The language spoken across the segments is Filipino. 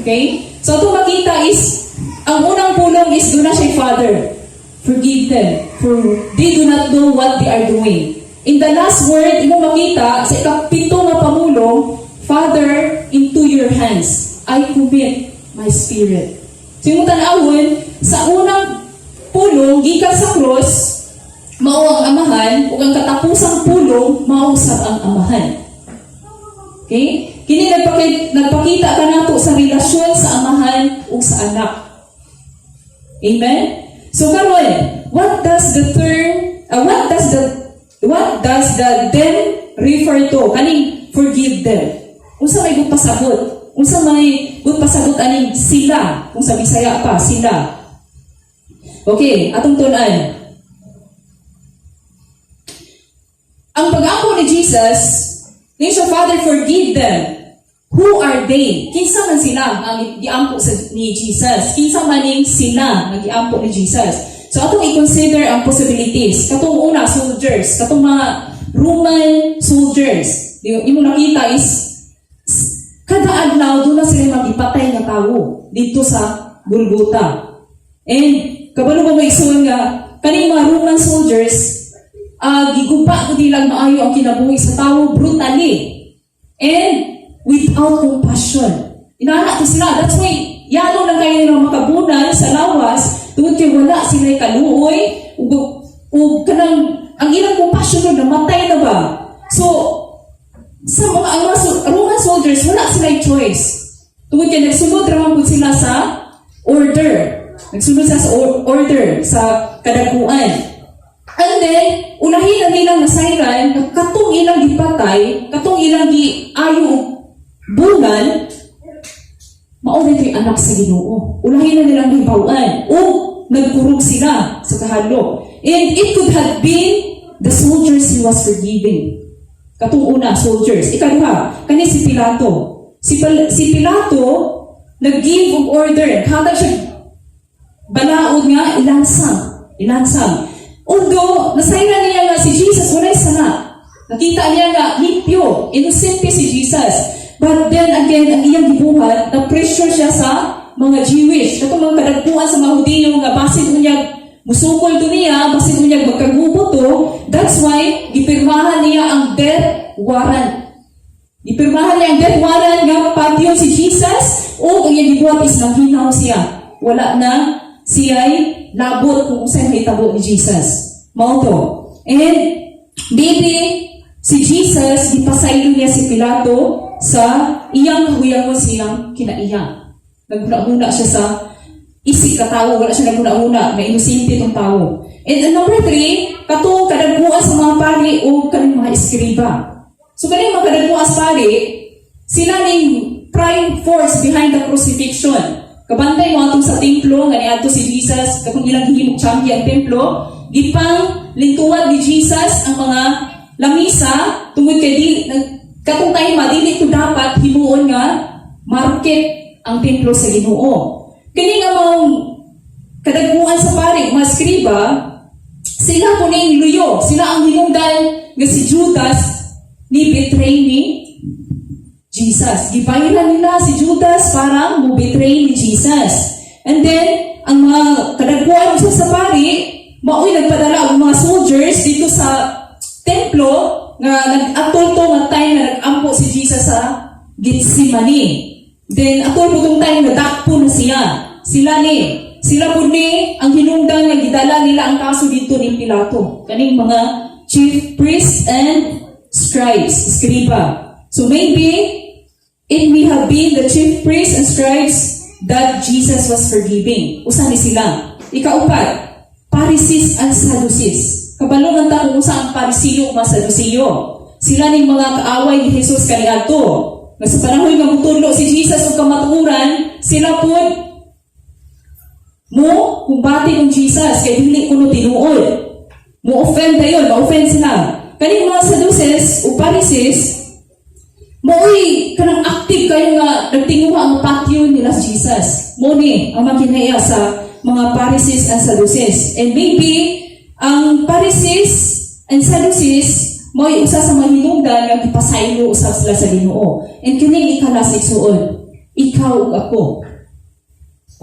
Okay? So ito makita is, ang unang pulong is do not say, Father, forgive them, for they do not know what they are doing. In the last word, imo makita, sa ikapito nga pamulong, Father, into your hands, I commit my spirit. So yung tanawin, sa unang pulong, gikan sa cross, mao ang amahan, ug ang katapusang pulong, mausap ang amahan. Okay? Kini nagpakita ka nato sa relasyon sa amahan ug sa anak. Amen? So karon, what does the them refer to? Kaning forgive them. Unsa may gugpasagot? Unsa may gugpasagot aning sila? Kung sa Bisaya pa, sila. Okay, atong tun-an. Ang pag-ampo ni Jesus, Nation Father, forgive them. Who are they? Kinsa man sila ang giampo ni Jesus? Kinsa man ning sila ang giampo ni Jesus? So atong i-consider ang possibilities. Katong una, soldiers. Katong mga Roman soldiers. Imo nakita is kada adlaw doon na sila magipatay nga tao dito sa Golgotha. And kabalo ba maigsuon nga kaning mga Roman soldiers gigupa ko dilang maayo ang kinabuhi sa tao brutally and without compassion. Inaanak ko sila. That's why yano lang kayo ng makabunan sa lawas tungod kay wala sila kaluoy ug kanang ang ilang compassion na namatay na ba. So sa mga Roman soldiers, wala sila choice. Tungod kaya nagsunod raman po sila sa order. Nagsunod sila sa order, sa kadaguan. And then, unahin na nilang nasayran, na katong ilang gipatay, katong ilang giayo bulan, maunay kay anak sa Ginoo. Unahin na nilang gibawan. O nagkurog sila sa kahalo. And it could have been the soldiers he was forgiving. Katong una, soldiers. Ikaduha, kani si Pilato. Si Pilato, nag-give of order. Hatag siya balaod nga, ilansang. Although, nasayra niya nga si Jesus, walay sana. Nakita niya nga, limpyo, innocent si Jesus. But then again, ang iyang gibuhat, na-pressure siya sa mga Jewish. Katong mga kadagpuan sa mga Hudiyo nga basit niya musukol to niya, basit niya magkagubo to. That's why, gipirmahan niya ang death warrant. Gipirmahan niya ang death warrant nga patyon si Jesus o ang iyang gibuhat is nanghinaw siya. Wala na siya'y labot kung saan may tabo ni Jesus. Mao to. And maybe si Jesus, ipasaylo niya si Pilato sa iyang kahuyangon siyang kinaiyang. Nagmuna-muna siya sa isig ka tao, wala siya nagmuna-muna, may inosente itong tao. And number 3, katong kadagpuan sa mga pari o kaning mga eskriba. So kaning mga kadagpuan sa pari, sila ning prime force behind the crucifixion. Kabantay mo atong sa templo, nga niadto si Jesus, kapag ilang gihimog champion ang templo, gipang lintuwad ni Jesus ang mga lamisa, tungod kay katong time dili to dapat himuon nga market ang templo sa Ginoo. Kani nga mga kadagpuan sa pari, mga skriba, sila po ning luyo. Sila ang hinungdan nga si Judas ni betray ni Jesus. Gibayaran nila si Judas para mo-betray ni Jesus. And then, ang mga kadagpuan sa pari, maoy nagpadala ang mga soldiers dito sa templo nga nag-atol to nga time na nag-ampo si Jesus sa Getsemani. Then, atol po itong time na dakpo na siya. Sila po ni ang hinungdan nga gidala nila ang kaso dito ni Pilato. Kaning mga chief priests and scribes, skriba. So maybe, it may have been the chief priests and scribes that Jesus was forgiving. Usa ni sila. Ikaupat, Pharisees and Sadducees. Kabalungan ta kung usa ang Pariseo o Sadduceo. Sila ning mga kaaway ni Jesus kaniadto. Nga sa panahon nga mutudlo si Jesus ug kamatuoran, sila pud mo kumbati ng Jesus kay dili kuno tinuod. Mo offend dayon, ma-offend sila. Kaning mga Sadducees o Pharisees, mo'y kanang active kayo nga nagtinguha ang patio nila si Jesus. Mo ni ang makinaya sa mga Pharisees and Sadducees. And maybe ang Pharisees and Sadducees mo'y usa sa mga hinungdan nga gipasaylo usab sila sa Ginoo. And kining ikalas igsuon. ikaw ug ako.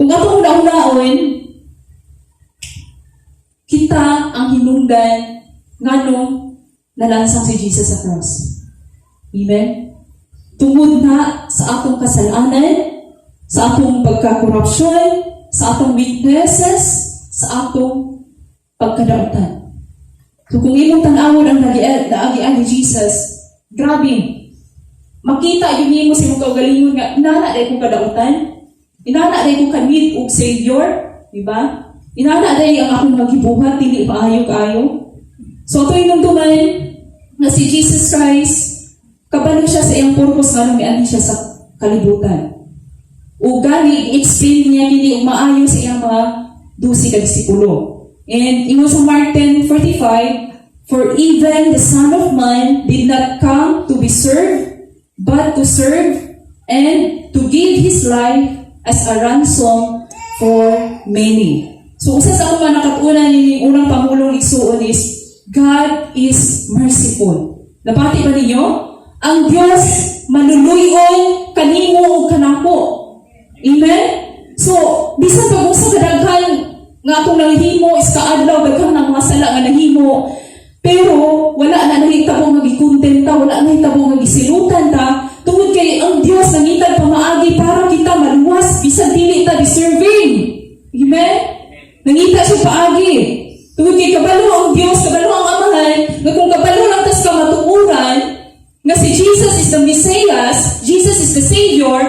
Kung atong naulaon, kita ang hinungdan nganong nalansang si Jesus sa cross. Amen? Tungod na sa atong kasalanan, sa atong pagkakorupsyon, sa atong weaknesses, sa atong pagkadautan. So kung imong tan-awon ang naagian ni Jesus, grabe. Makita yun mo sa imong kaugalingon nga, inana day kong kadautan, inana day kong kanid og Savior, di ba? Inana day ang akong maghibuhat, dili paayo-ayo. So ito yung duman na si Jesus Christ, kabalo siya sa iyang purpose nga nung siya sa kalibutan. O gani, i-explain niya hindi umaayo sa iyang mga 12 ka disipulo. And ingon sa Mark 10:45, for even the Son of Man did not come to be served, but to serve and to give His life as a ransom for many. So usa sa akong nakatuna ni unang Pangulong igsuon is, God is merciful. Napati ba ninyo? Ang Diyos manuluyon kanimo o kanako. Amen? So, bisan pag usa kadaghan nga akong nahimo is kaadlaw daghang ng mga sala nga nahimo, pero wala na nahitabo nga gikontenta, wala na nahitabo nga gisilutan ta, tungod kay ang Dios nangitag pamaagi para kita maluwas bisan dili ta deserving. Amen? Nangita siya paagi. Tungod kay kabalo ang Dios, kabalo ang Amahan, nga kung kabalo lang tas kamatuuran nga si Jesus is the Messiah, Jesus is the Savior,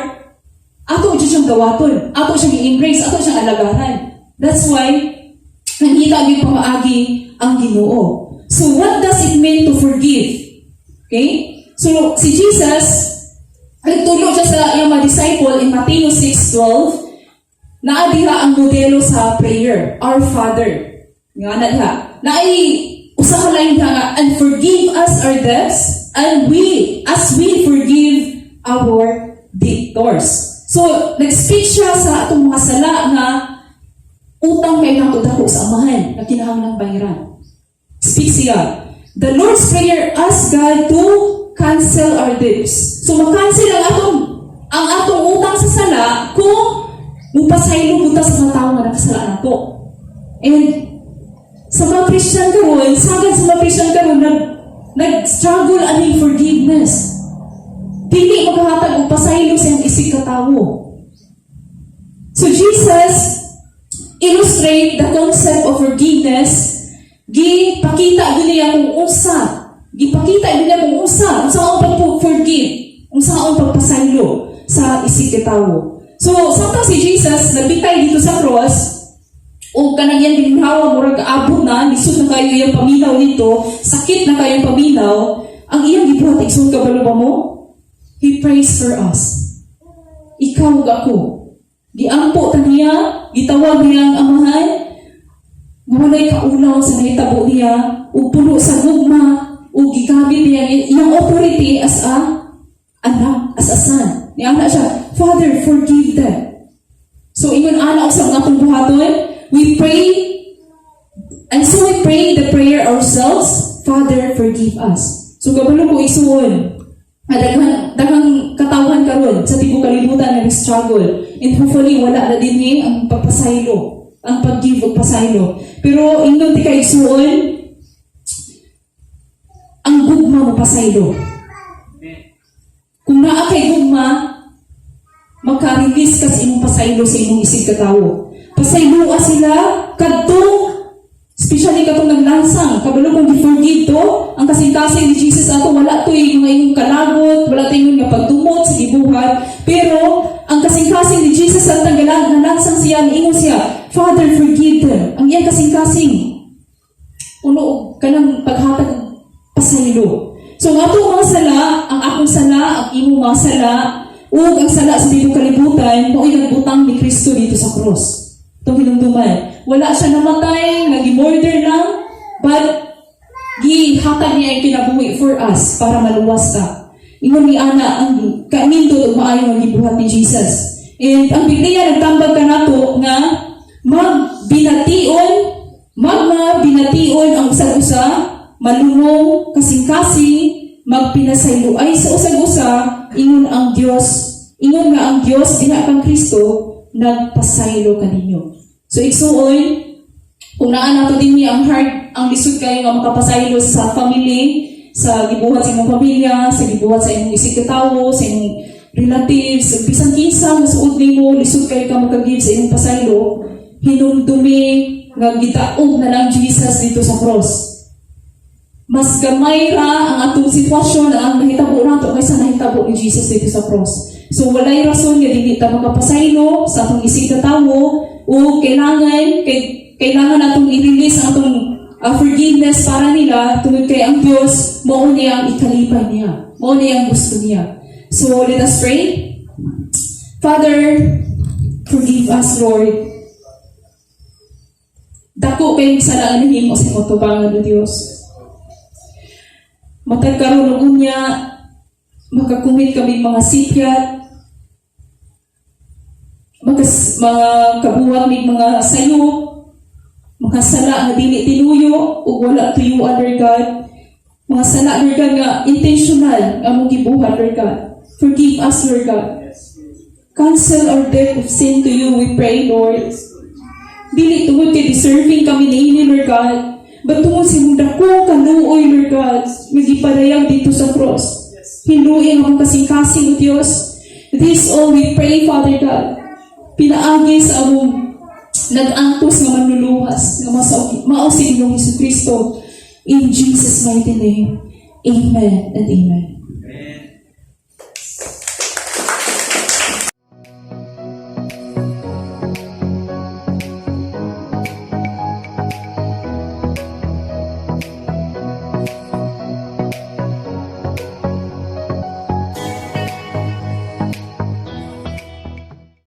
ato siyang gawaton, ato siyang i-embrace, ato siyang alagaran. That's why nangita ang pamaagi ang Ginoo. So what does it mean to forgive? Okay? So si Jesus, nagtulog siya sa iyang mga disciple in Matthew 6:12, naadiha ang modelo sa prayer, Our Father. Nga na diha. Usa ka line nga, and forgive us our debts, and as we forgive our debtors. So, nag-speak siya sa atong mga sala nga utang kay nato dako sa Amahan na kinahanglang bayaran. Speak siya. The Lord's Prayer asks God to cancel our debts. So, mag-cancel ang atong utang sa sala kung mupasaylo buta sa mga tao nga nakasala nato. And sa mga Christian karon, sagad sa mga Christian karon, nag-struggle aning forgiveness. Dili maghahatag og pasaylo sa iyang isig katawo. So Jesus illustrate the concept of forgiveness. Gipakita niya kung unsa. Gipakita niya kung unsa ang pag-forgive, unsa ang pagpasaylo sa isig katawo. So samtang si Jesus nagbitay dito sa cross, o kanang yan ginhawa murag kaabot na, lisod na kayo yung paminaw nito, sakit na kayo yung paminaw, ang iyang gibuhat, isun ka ba mo? He prays for us. Ikaw ug ako. Giampo ta niya, gitawag niya ang Amahan, walay kaulaw sa nahitabo niya, ug puno sa gugma, ug gigamit niya iyang authority as a anak, as a son. Niya na siya, Father, forgive them. So ingon ana sa mga buhaton, we pray, and so we pray the prayer ourselves, Father, forgive us. So kabalo ko isuon, daghang katawhan karon sa tibuok kalibutan nga struggle, and hopefully wala na din ang pagpasaylo, ang pag-give og pasaylo. Pero ingnon ti kay isuon, ang gugma mo pasaylo. Kung naa kay gugma, magka-release ka sa imong pasaylo sa imong isig katawo. Pasayloa sila kadtong, especially katong naglansang, kabalo kong gi-forgive to, ang kasing-kasing ni Jesus ato, wala to yung mga inyong kalagot, wala to yung mga pagtumot sa gibuhat, pero ang kasing-kasing ni Jesus at naglansang siya, niingon siya, Father, forgive them. Ang iyang kasing-kasing, uno, kanang paghatag pasaylo. So ang atong mga sala, ang akong sala, ang imong mga sala, ug ang sala sa tibuok kalibutan, mao yung butang ni Kristo dito sa cross. Itong hinumduman. Wala siya namatay, nag-murder lang, but gihatag niya ang kinabuhi for us para maluwas ta. Ingon ni Ana, ang kaminto ug maayo ang gibuhat ni Jesus. And ang Biblia nagtambag ka nato nga magbination ang usag-usa, malumong kasing-kasing, magpinasayloay sa usag-usa, ingon ang Dios Ingon nga ang Dios diha kang Kristo nagpasaylo kaninyo. So igsuon, kung naa nato dinhi ang heart, ang lisod kayo nga makapasaylo sa family, sa gibuhat sa imong pamilya, sa gibuhat sa imong isig katawo, sa imong relatives, bisan kinsa nga suod nimo lisod kayo ka makagib sa imong pasaylo, hinumdumi nga gidaog na lang Jesus dito sa cross. Mas gamay ra ang atong sitwasyon ang nahitabo nato kaysa nahitabo ni Jesus dito sa cross. So walay rason nga dili ta makapasaylo sa atong isig katawo o kailangan natong i-release ang atong forgiveness para nila tungod kay ang Dios mao niya ang ikalipay niya. Mao niya ang gusto niya. So let us pray. Father, forgive us, Lord. Dako kay kasalaan nimo sa imong tubangan o Dios. Matag karon og unya makakumit kami mga sikyat, mga kabuwang ni mga sayo, mga sala nga dili tinuyo ug wala tuyuan, Lord God. Mga sala, Lord God, nga intentional nga mong gibuhat, Lord God. Forgive us, Lord God. Cancel our debt of sin to you, we pray, Lord. Dili tungod kay deserving kami nini, Lord God. But tungod sa imong dako kanuoy, Lord God, magipadayag dito sa cross. Hinuin ang kasing-kasing o Diyos. This all we pray, Father God. Pinaagi sa among nag-angtos nga manluluhas nga mao si Ginoong Jesucristo. In Jesus' mighty name, amen and amen.